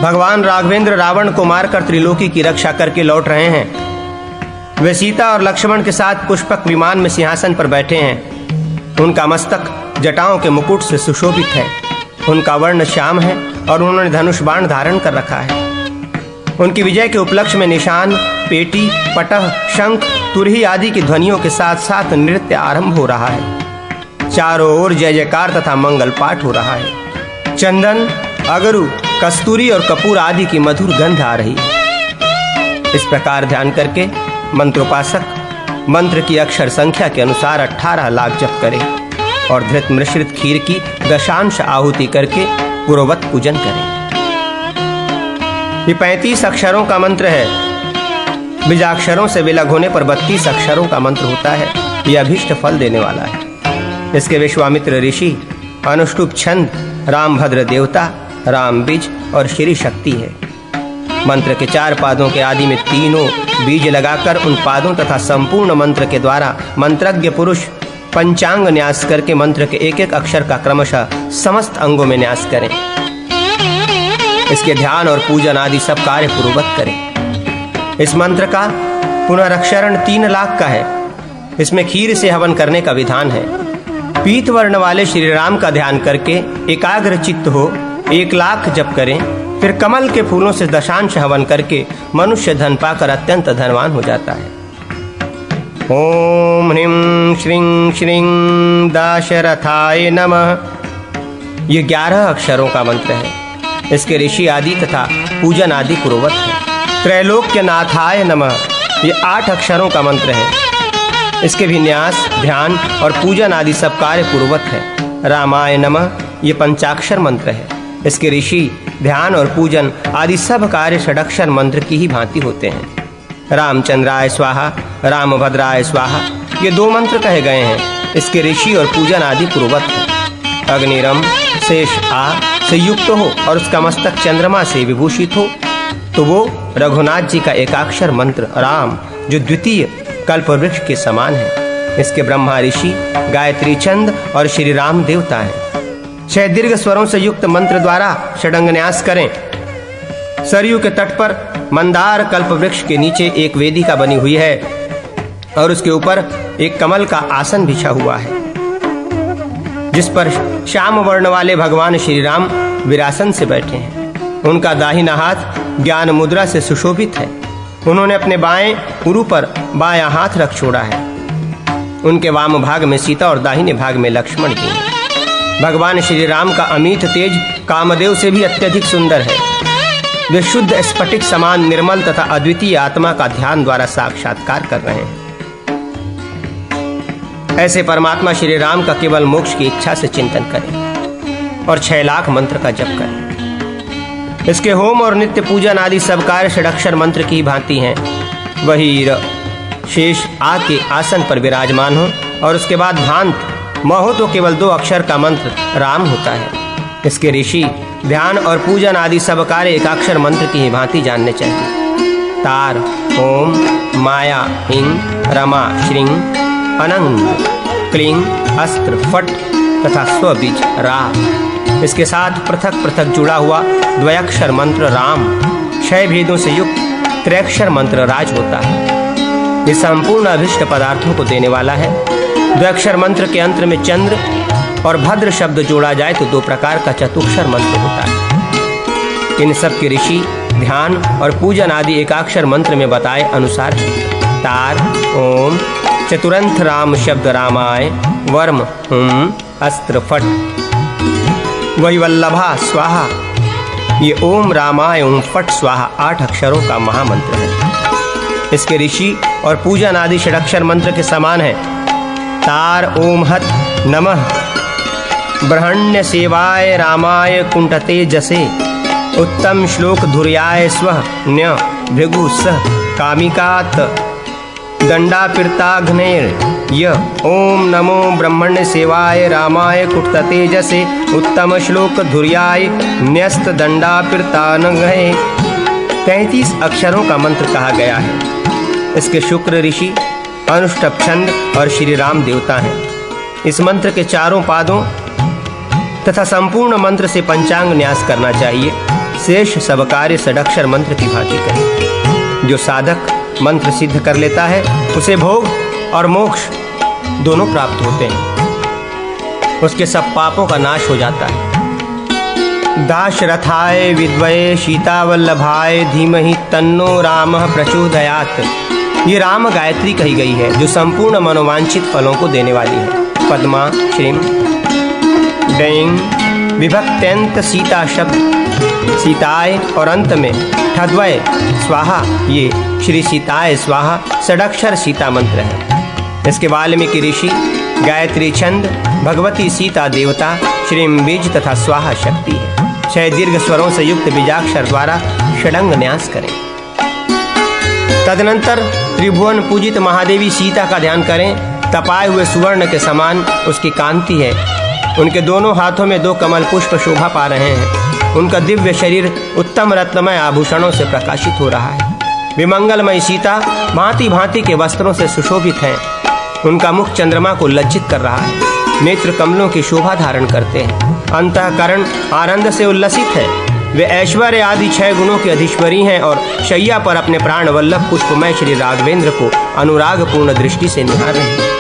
भगवान राघवेंद्र रावण को मारकर त्रिलोकी की रक्षा करके लौट रहे हैं। वे सीता और लक्ष्मण के साथ पुष्पक विमान में सिंहासन पर बैठे हैं। उनका मस्तक जटाओं के मुकुट से सुशोभित है। उनका वर्ण श्याम है और उन्होंने धनुष बाण धारण कर रखा है। उनकी विजय के उपलक्ष्य में निशान, पेटी, पटह, शंख, तुरही आदि की ध्वनियों के साथ साथ नृत्य आरंभ हो रहा है। चारों ओर जय जयकार तथा मंगल पाठ हो रहा है। चंदन, अगरू, कस्तूरी और कपूर आदि की मधुर गंध आ रही है। इस प्रकार ध्यान करके मंत्रोपासक मंत्र की अक्षर संख्या के अनुसार 18 लाख जप करे और धृत मिश्रित खीर की दशांश आहुति करके पुरोवत पूजन करे। ये 35 अक्षरों का मंत्र है। बीजाक्षरों से विलग होने पर 32 अक्षरों का मंत्र होता है। यह अभीष्ट फल देने वाला है। इसके विश्वामित्र ऋषि, अनुष्टुप छंद, रामभद्र देवता, राम बीज और श्री शक्ति है। मंत्र के 4 पादों के आदि में तीनों बीज लगाकर उन पादों तथा संपूर्ण मंत्र के द्वारा मंत्रज्ञ पुरुष पंचांग न्यास करके मंत्र के एक एक अक्षर का क्रमशः समस्त अंगों में न्यास करें। इसके ध्यान और पूजन आदि सब कार्य पूर्वक करें। इस मंत्र का पुनरक्षरण 3 लाख का है। इसमें खीर से हवन करने का विधान है। पीत वर्ण वाले श्री राम का ध्यान करके एकाग्र चित्त हो 1 लाख जप करें। फिर कमल के फूलों से दशांश हवन करके मनुष्य धन पाकर अत्यंत धनवान हो जाता है। ओम ह्रीं श्रीं श्रीं दाशरथाय नमः। ये 11 अक्षरों का मंत्र है। इसके ऋषि आदि तथा पूजन आदि पुरोवत है। त्रैलोक्य नाथाय नमः। ये 8 अक्षरों का मंत्र है। इसके भी न्यास, ध्यान और पूजन आदि सब कार्य पूर्वक है। रामाय नमः। ये 5 मंत्र है। इसके ऋषि, ध्यान और पूजन आदि सब कार्य षडक्षर मंत्र की ही भांति होते हैं। रामचंद्राय स्वाहा, रामभद्राय स्वाहा, ये 2 मंत्र कहे गए हैं। इसके ऋषि और पूजन आदि पूर्वक है। अग्निरम शेष आ से युक्त हो और उसका मस्तक चंद्रमा से विभूषित हो तो वो रघुनाथ जी का एकाक्षर मंत्र राम, जो द्वितीय कल्प वृक्ष के समान है। इसके ब्रह्मा ऋषि, गायत्री छंद और श्री राम देवता है। 6 दीर्घ स्वरों से युक्त मंत्र द्वारा षडंग न्यास करें। सरयू के तट पर मंदार कल्प वृक्ष के नीचे एक वेदिका बनी हुई है और उसके ऊपर एक कमल का आसन बिछा हुआ है, जिस पर श्याम वर्ण वाले भगवान श्री राम विरासन से बैठे हैं। उनका दाहिना हाथ ज्ञान मुद्रा से सुशोभित है। उन्होंने अपने बाएं उरु पर बायां हाथ रख छोड़ा है। उनके वाम भाग में सीता और दाहिने भाग में लक्ष्मण जी हैं। भगवान श्री राम का अमित तेज कामदेव से भी अत्यधिक सुंदर है। वे शुद्ध स्फटिक समान निर्मल तथा अद्वितीय आत्मा का ध्यान द्वारा साक्षात्कार कर रहे हैं। ऐसे परमात्मा श्री राम का केवल मोक्ष की इच्छा से चिंतन करें और 6 लाख मंत्र का जप करें। इसके होम और नित्य पूजन आदि सब कार्य षडक्षर मंत्र की भांति हैं। वही शेष आ के आसन पर विराजमान हो और उसके बाद भांत म हो तो केवल 2 अक्षर का मंत्र राम होता है। इसके ऋषि, ध्यान और पूजन आदि सब कार्य एकाक्षर मंत्र की ही भांति जानने चाहिए। तार, ओम, माया, हिंग, रमा, श्रीं, अनंग, क्लीं, अस्त्र, फट तथा स्वबीज रा। इसके साथ पृथक पृथक जुड़ा हुआ द्वयाक्षर मंत्र राम, 6 भेदों से युक्त त्रैक्षर मंत्र राज होता है। ये संपूर्ण अभिष्ट पदार्थों को देने वाला है। द्वयाक्षर मंत्र के अंत में चंद्र और भद्र शब्द जोड़ा जाए तो 2 प्रकार का चतुक्षर मंत्र होता है। इन सब के ऋषि, ध्यान और पूजन आदि एकाक्षर मंत्र में बताए अनुसार तार, ओम, चतुरंथ राम शब्द रामाय, वर्म, हुम, अस्त्र, फट, वैवल्लभा स्वाहा। ये ओम रामाय ओम फट स्वाहा 8 अक्षरों का महामंत्र है। इसके ऋषि और पूजन आदि षडक्षर मंत्र के समान है। तार, ओम हत नमः ब्रह्मण्य सेवाय रामाय कुंठते जसे, उत्तम श्लोक धुर्याय स्वः न्य भृगु सह कामिकात दंडापिर्ताघ्नेर य। ओम नमो ब्रह्मण्य सेवाय रामाय कुटते जसे, उत्तम श्लोक धुर्याय न्यस्त दंडापिर्तानघ्ने। 33 अक्षरों का मंत्र कहा गया है। इसके शुक्र ऋषि, अनुष्टप छंद और श्री राम देवता हैं। इस मंत्र के 4 पादों तथा संपूर्ण मंत्र से पंचांग न्यास करना चाहिए। शेष सब कार्य षडक्षर मंत्र की भांति करें। जो साधक मंत्र सिद्ध कर लेता है उसे भोग और मोक्ष दोनों प्राप्त होते हैं। उसके सब पापों का नाश हो जाता है। दाशरथाय विद्महे सीतावल्लभाय धीमहि तन्नो रामः प्रचोदयात्। ये राम गायत्री कही गई है जो संपूर्ण मनोवांछित फलों को देने वाली है। पद्मा श्रीम डैंग विभक्त्यंत सीता शब्द सीताय और अंत में ठद्वय स्वाहा, ये श्री सीताय स्वाहा षडक्षर सीता मंत्र है। इसके वाल्मीकि ऋषि गायत्री छंद भगवती सीता देवता श्रीम बीज तथा स्वाहा शक्ति है। 6 दीर्घ स्वरों से युक्त बीजाक्षर द्वारा षडंग न्यास करें। तदनंतर त्रिभुवन पूजित महादेवी सीता का ध्यान करें। तपाए हुए सुवर्ण के समान उसकी कांति है। उनके दोनों हाथों में 2 कमल पुष्प शोभा पा रहे हैं। उनका दिव्य शरीर उत्तम रत्नमय आभूषणों से प्रकाशित हो रहा है। विमंगलमय सीता भांति भांति के वस्त्रों से सुशोभित हैं। उनका मुख चंद्रमा को लज्जित कर रहा है। नेत्र कमलों की शोभा धारण करते हैं। अंतःकरण आनंद से उल्लसित है। वे ऐश्वर्य आदि 6 गुणों की अधीश्वरी हैं और शैया पर अपने प्राण वल्लभ पुष्पमय श्री राघवेंद्र को अनुराग पूर्ण दृष्टि से निहार रहे हैं।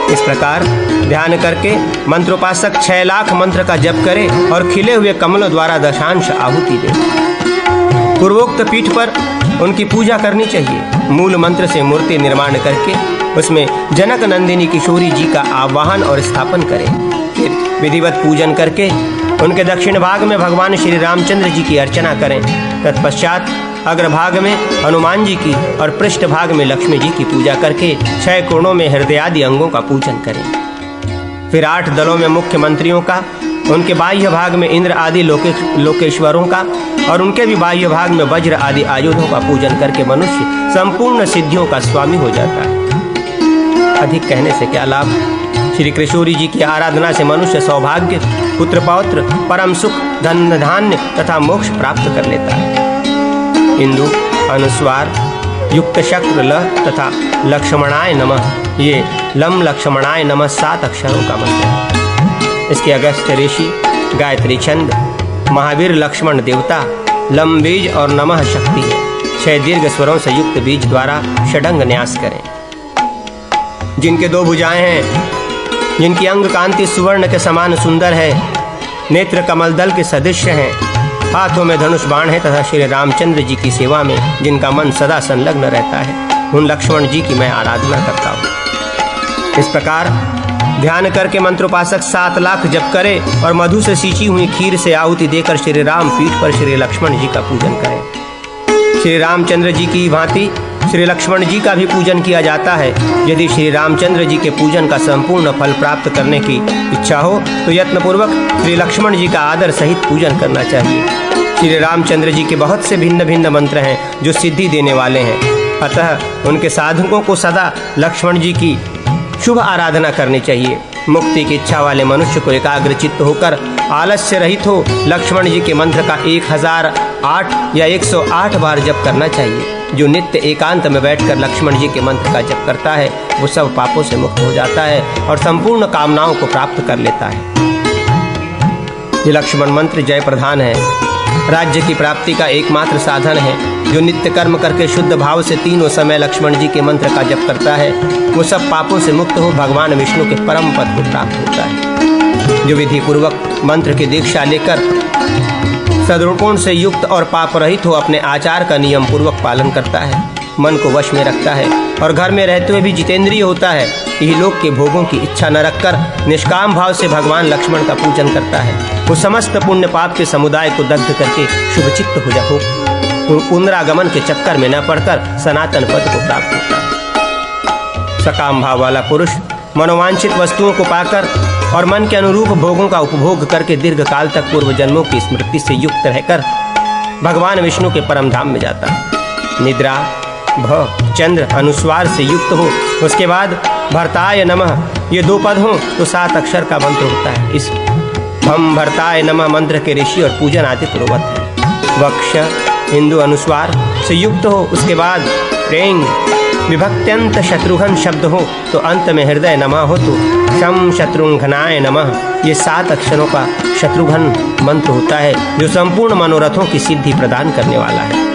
इस प्रकार ध्यान करके मंत्रोपासक 6 लाख मंत्र का जप करे और खिले हुए कमलों द्वारा दशांश आहुति दे। पूर्वोक्त पीठ पर उनकी पूजा करनी चाहिए। मूल मंत्र से मूर्ति निर्माण करके उसमें जनक नंदिनी किशोरी जी का आवाहन और स्थापन करें। फिर विधिवत पूजन करके उनके दक्षिण भाग में भगवान श्री रामचंद्र जी की अर्चना करें। तत्पश्चात अग्रभाग में हनुमान जी की और पृष्ठ भाग में लक्ष्मी जी की पूजा करके 6 कोणों में हृदय आदि अंगों का पूजन करें। फिर 8 दलों में मुख्य मंत्रियों का, उनके बाह्य भाग में इंद्र आदि लोकेश्वरों का और उनके भी बाह्य भाग में वज्र आदि आयुधों का पूजन करके मनुष्य संपूर्ण सिद्धियों का स्वामी हो जाता है। अधिक कहने से क्या लाभ। श्री किशोरी जी की आराधना से मनुष्य सौभाग्य, पुत्र पौत्र, परम सुख, धन धान्य तथा मोक्ष प्राप्त कर लेता है। इंदु अनुस्वार युक्त शक्र ल तथा लक्ष्मणाय नमः, ये लम लक्ष्मणाय नमः 7 अक्षरों का मंत्र है। इसके अगस्त्य ऋषि गायत्री छंद महावीर लक्ष्मण देवता लम बीज और नमः शक्ति है। 6 दीर्घ स्वरों से युक्त बीज द्वारा षडंग न्यास करें। जिनके 2 भुजाएं हैं, जिनकी अंग कांति सुवर्ण के समान सुंदर है, नेत्र कमल दल के सदृश हैं, हाथों में धनुष बाण है तथा श्री रामचंद्र जी की सेवा में जिनका मन सदा संलग्न रहता है, उन लक्ष्मण जी की मैं आराधना करता हूँ। इस प्रकार ध्यान करके मंत्रोपासक 7 लाख जप करे और मधु से सींची हुई खीर से आहुति देकर श्री राम पीठ पर श्री लक्ष्मण जी का पूजन करें। श्री रामचंद्र जी की भांति श्री लक्ष्मण जी का भी पूजन किया जाता है। यदि श्री रामचंद्र जी के पूजन का संपूर्ण फल प्राप्त करने की इच्छा हो तो यत्नपूर्वक श्री लक्ष्मण जी का आदर सहित पूजन करना चाहिए। श्री रामचंद्र जी के बहुत से भिन्न भिन्न मंत्र हैं जो सिद्धि देने वाले हैं। अतः उनके साधकों को सदा लक्ष्मण जी की शुभ आराधना करनी चाहिए। मुक्ति की इच्छा वाले मनुष्य को एकाग्र चित्त होकर आलस्य रहित हो लक्ष्मण जी के मंत्र का 1008 या 108 बार जप करना चाहिए। जो नित्य एकांत में बैठकर लक्ष्मण जी के मंत्र का जप करता है वो सब पापों से मुक्त हो जाता है और संपूर्ण कामनाओं को प्राप्त कर लेता है। ये लक्ष्मण मंत्र जय प्रधान है, राज्य की प्राप्ति का एकमात्र साधन है। जो नित्य कर्म करके शुद्ध भाव से तीनों समय लक्ष्मण जी के मंत्र का जप करता है वो सब पापों से मुक्त हो भगवान विष्णु के परम पद को प्राप्त होता है। जो विधि पूर्वक मंत्र की दीक्षा लेकर सद्गुण से युक्त और पाप रहित हो अपने आचार का नियम पूर्वक पालन करता है, मन को वश में रखता है और घर में रहते हुए भी जितेंद्रिय होता है, यही लोक के भोगों की इच्छा न रखकर निष्काम भाव से भगवान लक्ष्मण का पूजन करता है, वो समस्त पुण्य पाप के समुदाय को दग्ध करके शुभचित्त हो जाओ, पुनरागमन के चक्कर में न पड़कर सनातन पद को प्राप्त होता है। सकाम भाव वाला पुरुष मनोवांछित वस्तुओं को पाकर और मन के अनुरूप भोगों का उपभोग करके दीर्घ काल तक पूर्व जन्मों की स्मृति से युक्त रहकर भगवान विष्णु के परम धाम में जाता है। निद्रा भ चंद्र अनुस्वार से युक्त हो, उसके बाद भर्ताय नमः ये 2 पद हो तो 7 अक्षर का मंत्र होता है। इस हम भर्ताय नमः मंत्र के ऋषि और पूजन आदि पूर्वत है। वक्ष हिंदू अनुस्वार से युक्त हो, उसके बाद प्रेंग विभक्त्यंत शत्रुघ्न शब्द हो तो अंत में हृदय नमः हो तो शम शत्रुघ्नाय नमः। ये 7 अक्षरों का शत्रुघ्न मंत्र होता है जो संपूर्ण मनोरथों की सिद्धि प्रदान करने वाला है।